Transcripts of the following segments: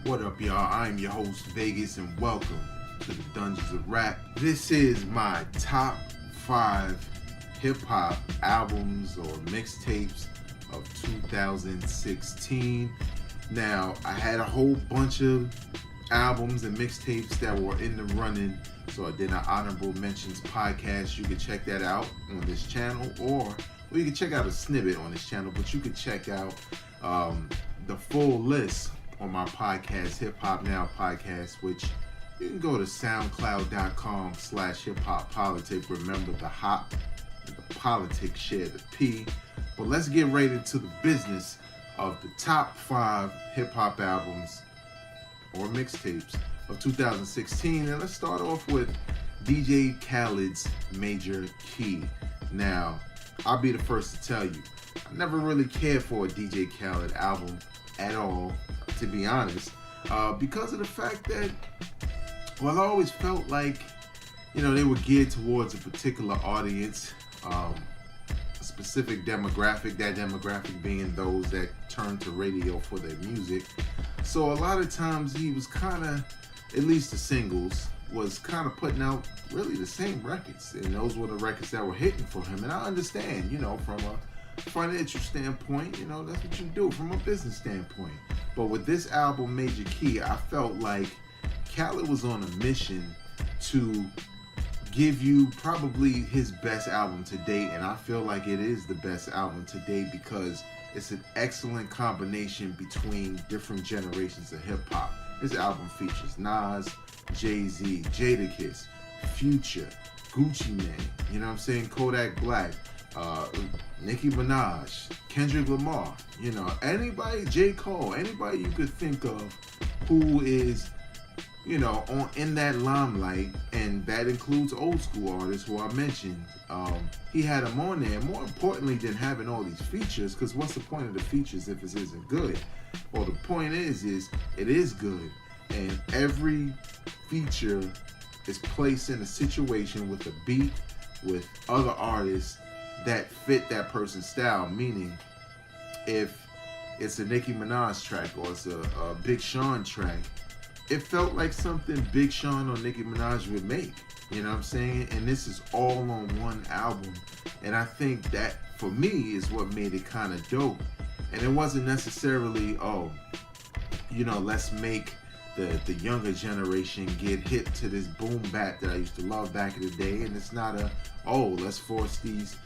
What up, y'all? I'm your host, Vegas, and welcome to the Dungeons of Rap. This is my top 5 hip-hop albums or mixtapes of 2016. Now, I had a whole bunch of albums and mixtapes that were in the running, so I did an honorable mentions podcast. You can check that out on this channel, or you can check out a snippet on this channel, but you can check out the full list on my podcast, Hip Hop Now Podcast, which you can go to soundcloud.com/hiphoppolitic. Remember the hop and the politics share the P. But let's get right into the business of the top 5 hip hop albums or mixtapes of 2016. And let's start off with DJ Khaled's Major Key. Now, I'll be the first to tell you, I never really cared for a DJ Khaled album at all, to be honest, because of the fact that, well, I always felt like, they were geared towards a particular audience, a specific demographic, that demographic being those that turn to radio for their music. So a lot of times he was kind of, at least the singles, was kind of putting out really the same records, and those were the records that were hitting for him. And I understand, from a financial standpoint, that's what you do from a business standpoint. But with this album, Major Key, I felt like Khaled was on a mission to give you probably his best album to date, and I feel like it is the best album to date because it's an excellent combination between different generations of hip-hop. This album features Nas, Jay-Z, Jadakiss, Future, Gucci Mane, Kodak Black, Nicki Minaj, Kendrick Lamar, anybody, J. Cole, anybody you could think of who is, in that limelight, and that includes old school artists who I mentioned. He had them on there. More importantly than having all these features, because what's the point of the features if it isn't good? Well, the point is it is good, and every feature is placed in a situation with a beat, with other artists that fit that person's style. Meaning, if it's a Nicki Minaj track or it's a Big Sean track, it felt like something Big Sean or Nicki Minaj would make. You know what I'm saying? And this is all on one album. And I think that, for me, is what made it kind of dope. And it wasn't necessarily, let's make the younger generation get hip to this boom bap that I used to love back in the day. And it's not let's force these,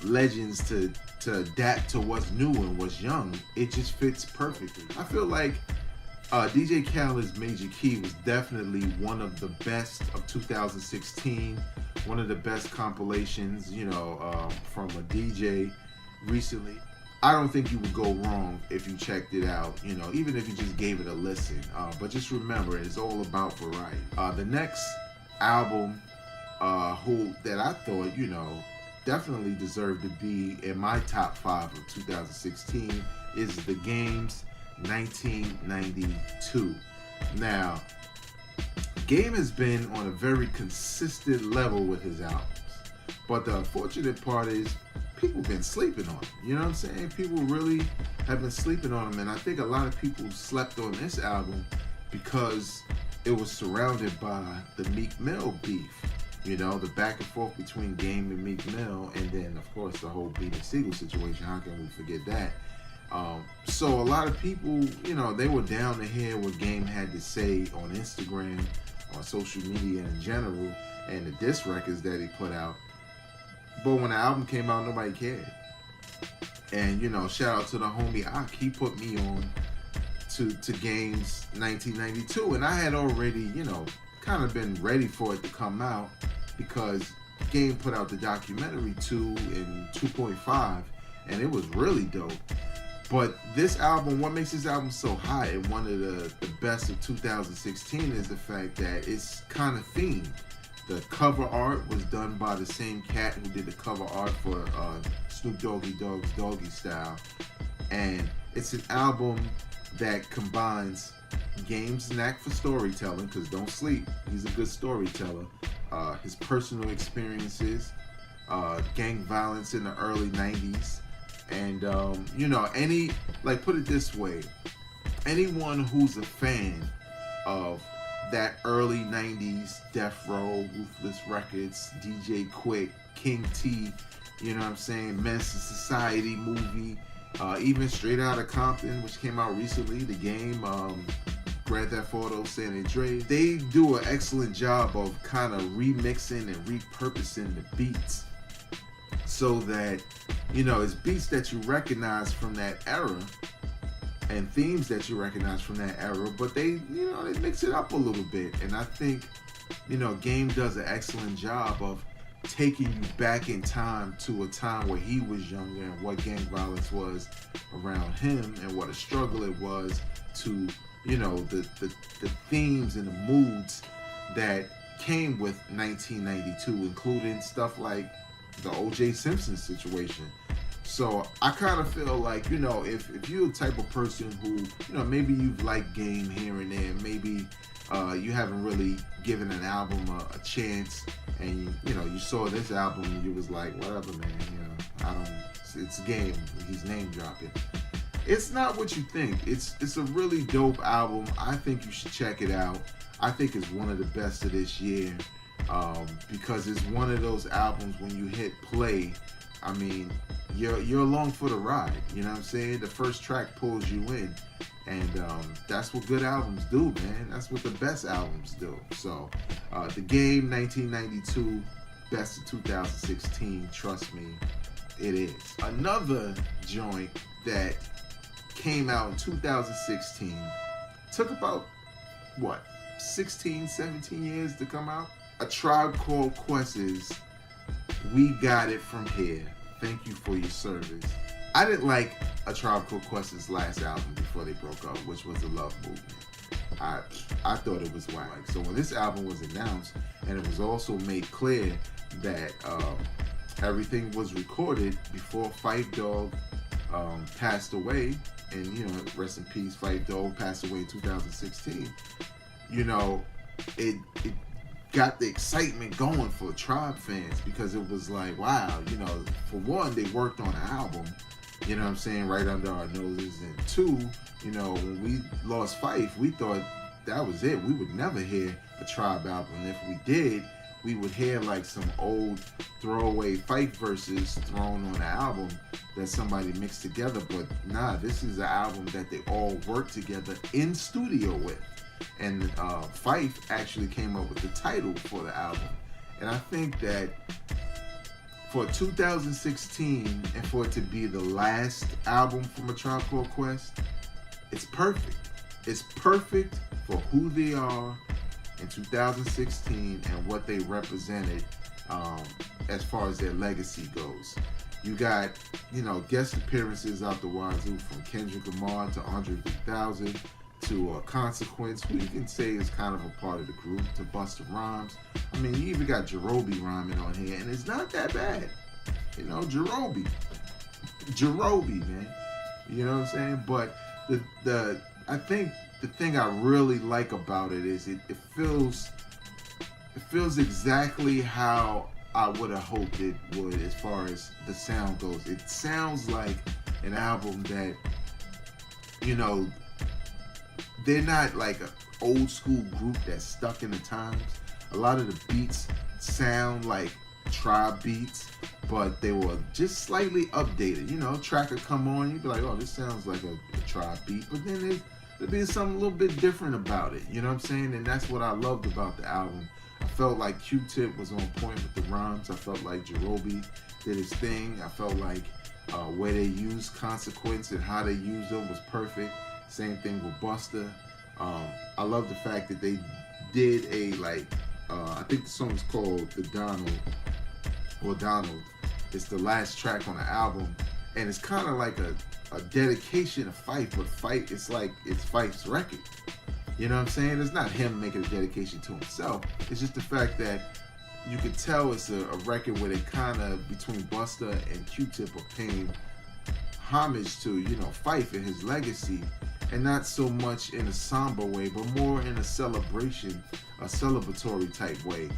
legends to adapt to what's new and what's young. It just fits perfectly. I feel like DJ Khaled's Major Key was definitely one of the best of 2016, one of the best compilations, from a DJ recently. I don't think you would go wrong if you checked it out, even if you just gave it a listen. But just remember, it's all about variety. The next album that I thought, definitely deserved to be in my top 5 of 2016 is The Game's 1992. Now, Game has been on a very consistent level with his albums, but the unfortunate part is people have been sleeping on him. You know what I'm saying? People really have been sleeping on him, and I think a lot of people slept on this album because it was surrounded by the Meek Mill beef. The back and forth between Game and Meek Mill, and then, of course, the whole Beanie Siegel situation. How can we forget that? So a lot of people, they were down to hear what Game had to say on Instagram, on social media in general, and the diss records that he put out. But when the album came out, nobody cared. And, shout out to the homie Ak. He put me on to Game's 1992, and I had already, kind of been ready for it to come out because Game put out the documentary 2 and 2.5, and it was really dope. But this album, what makes this album so hot and one of the best of 2016 is the fact that it's kind of themed. The cover art was done by the same cat who did the cover art for Snoop Doggy Dogg's Doggy Style. And it's an album that combines Game's knack for storytelling, because don't sleep, he's a good storyteller, his personal experiences, gang violence in the early 90s, and put it this way, anyone who's a fan of that early 90s Death Row, Ruthless Records, DJ Quick, King T, you know what I'm saying, Menace to Society movie, even Straight Outta Compton, which came out recently, the game, Grand Theft Auto San Andreas. They do an excellent job of kind of remixing and repurposing the beats so that, you know, it's beats that you recognize from that era and themes that you recognize from that era, but they, you know, they mix it up a little bit. And I think, you know, Game does an excellent job of taking you back in time to a time where he was younger and what gang violence was around him and what a struggle it was to, you know, the themes and the moods that came with 1992, including stuff like the O.J. Simpson situation. So I kind of feel like, you know, if you're the type of person who, you know, maybe you've liked Game here and there, maybe you haven't really given an album a chance, and you know, you saw this album and you was like, whatever, man, you know, it's Game, he's name dropping. It's not what you think. It's a really dope album. I think you should check it out. I think it's one of the best of this year, because it's one of those albums when you hit play, I mean, you're along for the ride. You know what I'm saying? The first track pulls you in, and that's what good albums do, man. That's what the best albums do. So, The Game, 1992, best of 2016. Trust me, it is. Another joint that came out in 2016 took about 16, 17 years to come out. A Tribe Called Quest's We Got It From Here. Thank you for your service. I didn't like A Tribe Called Quest's last album before they broke up, which was The Love Movement. I thought it was whack. So when this album was announced, and it was also made clear that everything was recorded before Phife Dawg passed away, and you know, rest in peace, Phife Dawg passed away in 2016. You know, it got the excitement going for Tribe fans, because it was like, wow, you know, for one, they worked on an album, you know what I'm saying, right under our noses, and two, you know, when we lost Phife, we thought that was it. We would never hear a Tribe album. And if we did, we would hear like some old throwaway Phife verses thrown on an album that somebody mixed together. But nah, this is an album that they all worked together in studio with. And Phife actually came up with the title for the album. And I think that for 2016, and for it to be the last album from A Tribe Called Quest, it's perfect. It's perfect for who they are in 2016 and what they represented as far as their legacy goes. You got, you know, guest appearances out the wazoo, from Kendrick Lamar to Andre 3000 to Consequence, who you can say is kind of a part of the group, to Busta Rhymes. I mean, you even got Jerobi rhyming on here, and it's not that bad. You know, Jerobi, man. You know what I'm saying? But I think the thing I really like about it is it feels exactly how I would have hoped it would as far as the sound goes. It sounds like an album that, you know, they're not like an old school group that's stuck in the times. A lot of the beats sound like Tribe beats, but they were just slightly updated. You know, a track would come on, you'd be like, oh, this sounds like a Tribe beat, but then there'd be something a little bit different about it. You know what I'm saying? And that's what I loved about the album. I felt like Q-Tip was on point with the rhymes. I felt like Jerobi did his thing. I felt like where they used Consequence and how they used them was perfect. Same thing with Busta. I love the fact that they did a, like, I think the song is called The Donald, or Donald. It's the last track on the album, and it's kind of like a dedication to Phife, but Phife, it's like it's Phife's record. You know what I'm saying? It's not him making a dedication to himself. It's just the fact that you could tell it's a record where they kind of, between Busta and Q-Tip, are paying homage to, you know, Phife and his legacy, and not so much in a somber way, but more in a celebration, a celebratory type way.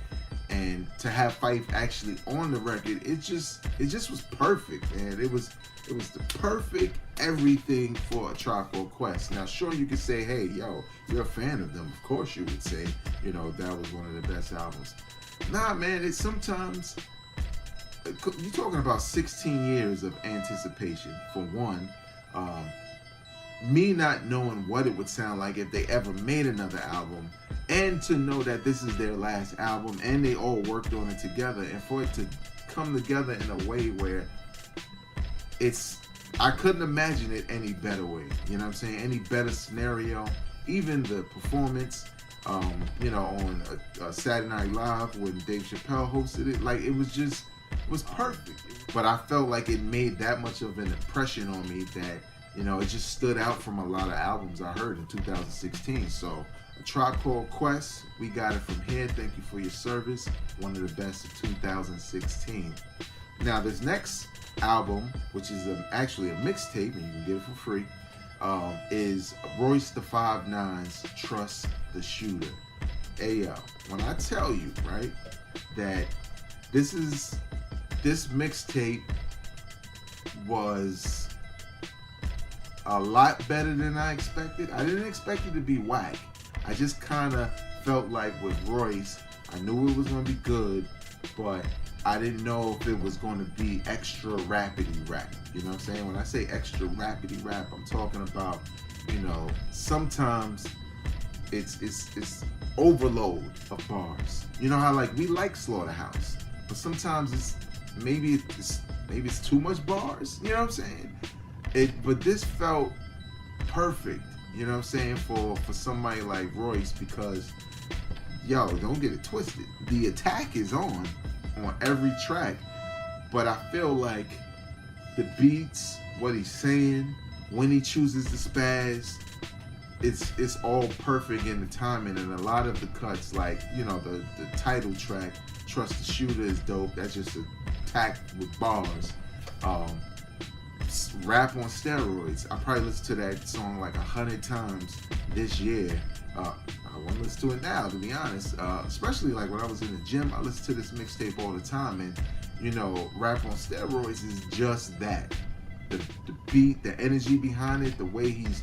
and to have Fife actually on the record, it just was perfect, man. It was the perfect everything for a Tribe Called Quest. Now, sure, you could say, hey, yo, you're a fan of them. Of course you would say, you know, that was one of the best albums. Nah, man, it's sometimes, you're talking about 16 years of anticipation, for one. Me not knowing what it would sound like if they ever made another album, and to know that this is their last album and they all worked on it together, and for it to come together in a way where I couldn't imagine it any better way. You know what I'm saying? Any better scenario. Even the performance, you know, on Saturday Night Live when Dave Chappelle hosted it, like it was perfect. But I felt like it made that much of an impression on me that, you know, it just stood out from a lot of albums I heard in 2016. So, A Tribe Called Quest, we got it from here. Thank you for your service. One of the best of 2016. Now, this next album, which is actually a mixtape, and you can get it for free, is Royce da 5'9's Trust the Shooter. Hey, yo, when I tell you, right, that this mixtape was a lot better than I expected. I didn't expect it to be whack. I just kind of felt like with Royce, I knew it was going to be good, but I didn't know if it was going to be extra rapidy rap. You know what I'm saying? When I say extra rapidy rap, I'm talking about, you know, sometimes it's overload of bars. You know how, like, we like Slaughterhouse, but sometimes maybe it's too much bars. You know what I'm saying? But this felt perfect, you know what I'm saying, for somebody like Royce, because, yo, don't get it twisted. The attack is on every track, but I feel like the beats, what he's saying, when he chooses to spaz, it's all perfect in the timing, and a lot of the cuts, like, you know, the title track, Trust the Shooter, is dope. That's just attack with bars. Rap on steroids. I probably listened to that song like 100 times this year. I want to listen to it now, to be honest. Especially like when I was in the gym, I listened to this mixtape all the time, and, you know, Rap on Steroids is just that. The beat, the energy behind it, the way he's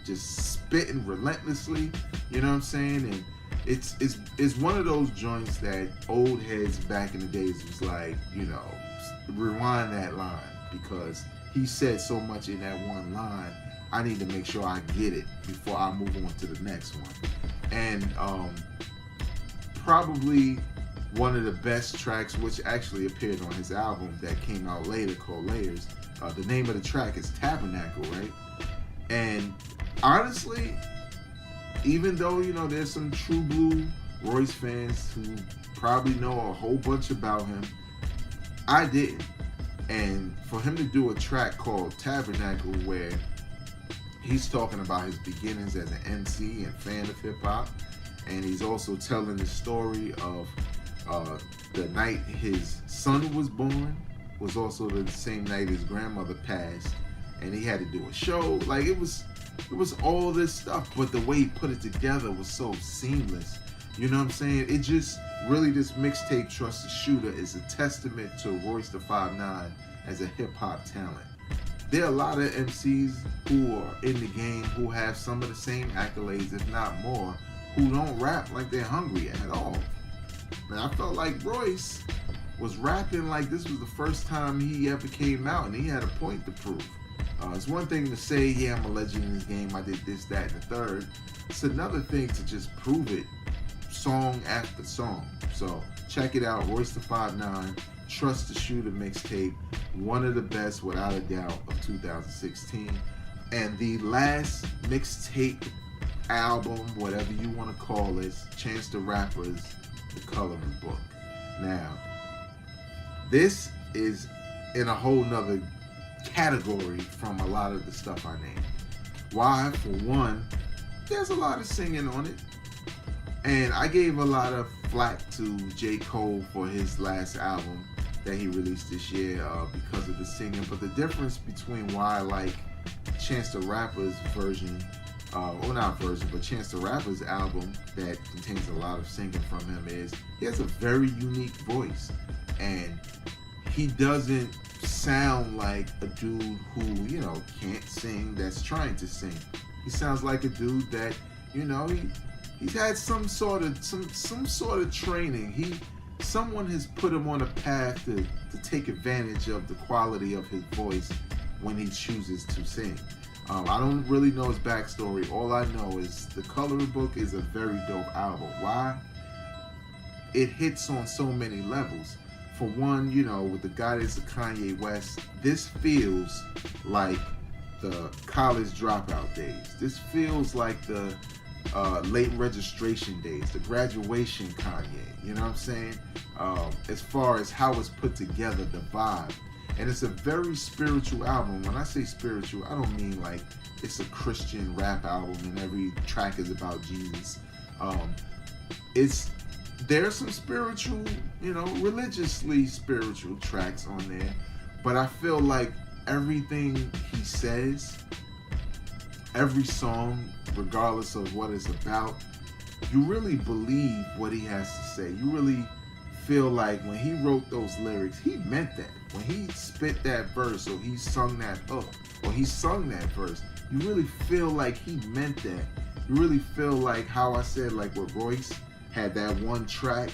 just spitting relentlessly. You know what I'm saying? And it's one of those joints that old heads back in the days was like, you know, rewind that line, because he said so much in that one line. I need to make sure I get it before I move on to the next one. And probably one of the best tracks, which actually appeared on his album that came out later called Layers. The name of the track is Tabernacle, right? And honestly, even though, you know, there's some true blue Royce fans who probably know a whole bunch about him, I didn't. And for him to do a track called Tabernacle, where he's talking about his beginnings as an MC and fan of hip hop, and he's also telling the story of the night his son was born, was also the same night his grandmother passed, and he had to do a show. Like, it was all this stuff, but the way he put it together was so seamless. You know what I'm saying? It just really, this mixtape, Trust the Shooter, is a testament to Royce da 5'9 as a hip hop talent. There are a lot of MCs who are in the game who have some of the same accolades, if not more, who don't rap like they're hungry at all. And I felt like Royce was rapping like this was the first time he ever came out, and he had a point to prove. It's one thing to say, yeah, I'm a legend in this game, I did this, that, and the third. It's another thing to just prove it song after song. So check it out, Royce da 5'9, Trust the Shooter mixtape, one of the best without a doubt of 2016. And the last mixtape album, whatever you want to call it, Chance the Rapper's The Coloring Book. Now, this is in a whole nother category from a lot of the stuff I named. Why? For one, there's a lot of singing on it. And I gave a lot of flack to J. Cole for his last album that he released this year because of the singing. But the difference between why I like Chance the Rapper's version Well, not version, but Chance the Rapper's album that contains a lot of singing from him is he has a very unique voice, and he doesn't sound like a dude who can't sing that's trying to sing. He sounds like a dude that he's had some sort of training. Someone has put him on a path to take advantage of the quality of his voice when he chooses to sing. I don't really know his backstory. All I know is the Coloring Book is a very dope album. Why? It hits on so many levels. For one, with the guidance of Kanye West, this feels like the college dropout days. This feels like the late registration days, the graduation Kanye. You know what I'm saying? As far as how it's put together, the vibe. And it's a very spiritual album. When I say spiritual, I don't mean like it's a Christian rap album and every track is about Jesus. There's some spiritual, religiously spiritual tracks on there. But I feel like everything he says, every song, regardless of what it's about, you really believe what he has to say. You really feel like when he wrote those lyrics, he meant that. When he spit that verse, or he sung that hook, or he sung that verse, you really feel like he meant that. You really feel like how I said, like with Royce, had that one track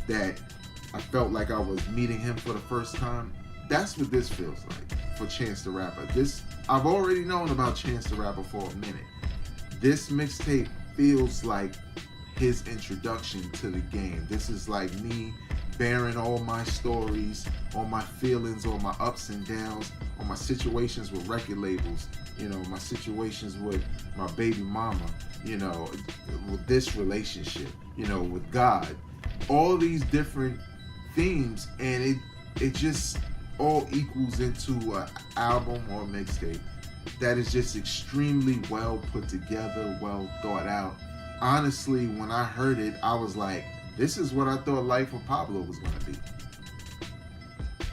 that I felt like I was meeting him for the first time. That's what this feels like for Chance the Rapper. I've already known about Chance the Rapper for a minute. This mixtape feels like his introduction to the game. This is like me bearing all my stories, all my feelings, all my ups and downs, all my situations with record labels, my situations with my baby mama, with this relationship, with God, all these different themes, and it just all equals into an album or mixtape that is just extremely well put together, well thought out. Honestly, when I heard it, I was like, this is what I thought Life of Pablo was going to be.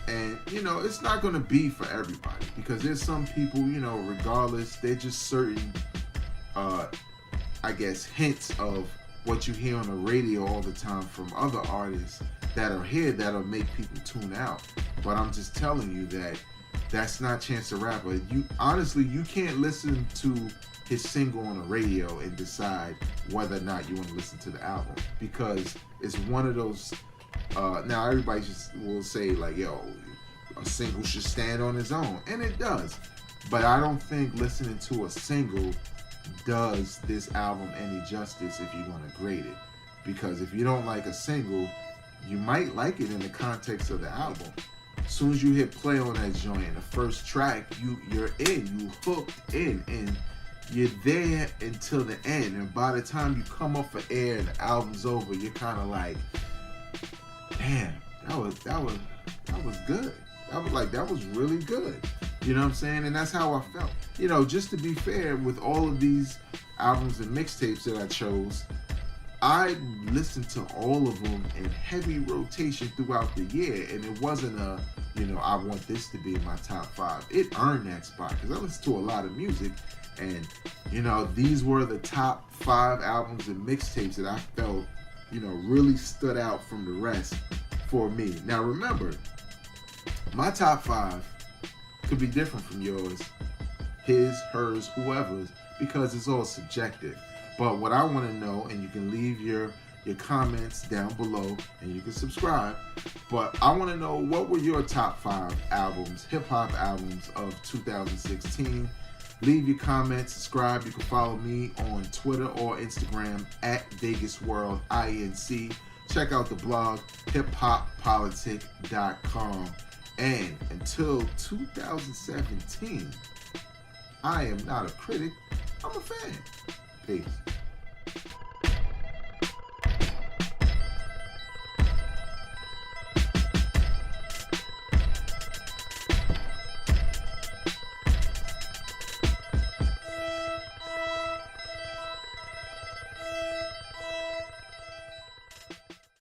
And, it's not going to be for everybody, because there's some people, regardless, they're just certain, hints of what you hear on the radio all the time from other artists that are here that'll make people tune out. But I'm just telling you that that's not Chance the Rapper. You can't listen to his single on the radio and decide whether or not you want to listen to the album, because it's one of those. Now everybody just will say like, "Yo, a single should stand on its own," and it does. But I don't think listening to a single does this album any justice if you're gonna grade it, because if you don't like a single, you might like it in the context of the album. As soon as you hit play on that joint, the first track, you're in, you hooked in, and you're there until the end. And by the time you come up for air and the album's over, you're kind of like, damn, that was good. That was really good. You know what I'm saying? And that's how I felt. Just to be fair, with all of these albums and mixtapes that I chose, I listened to all of them in heavy rotation throughout the year, and it wasn't I want this to be in my top 5. It earned that spot because I listen to a lot of music, and these were the top 5 albums and mixtapes that I felt really stood out from the rest for me. Now remember, my top 5 could be different from yours, his, hers, whoever's, because it's all subjective. But what I want to know, and you can leave your comments down below, and you can subscribe, but I want to know, what were your top 5 albums, hip-hop albums of 2016? Leave your comments, subscribe. You can follow me on Twitter or Instagram at VegasWorldINC. Check out the blog, hiphoppolitic.com. And until 2017, I am not a critic, I'm a fan. Peace.